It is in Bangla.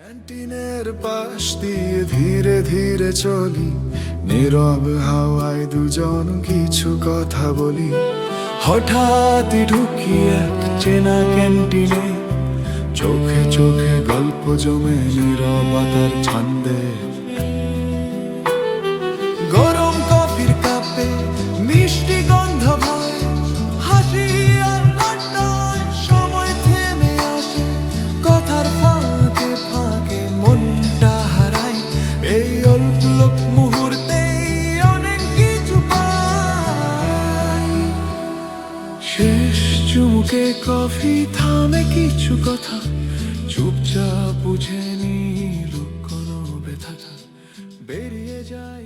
ক্যান্টিনের পাশ দিয়ে ধীরে ধীরে চলি, নীরব হাওয়ায় দুজন কিছু কথা বলি। হঠাৎই ঢুকি এক চেনা ক্যান্টিনে, চোখে চোখে গল্প জমে নীরবতার ছন্দে। গরম কফির কাপে মিষ্টি গন্ধ ভয়, হাসি আর আড্ডায় সময় থেমে আসে। কথার ফাঁকে ফাঁকে মনটা হারাই, এই অল্প মুহূর্তেই অনেক কিছু পাই। শেষ চুমুকে কফি থামে কিছু কথা, চুপচাপ বুঝে নিল কোনো ব্যথাটা বেরিয়ে যায়।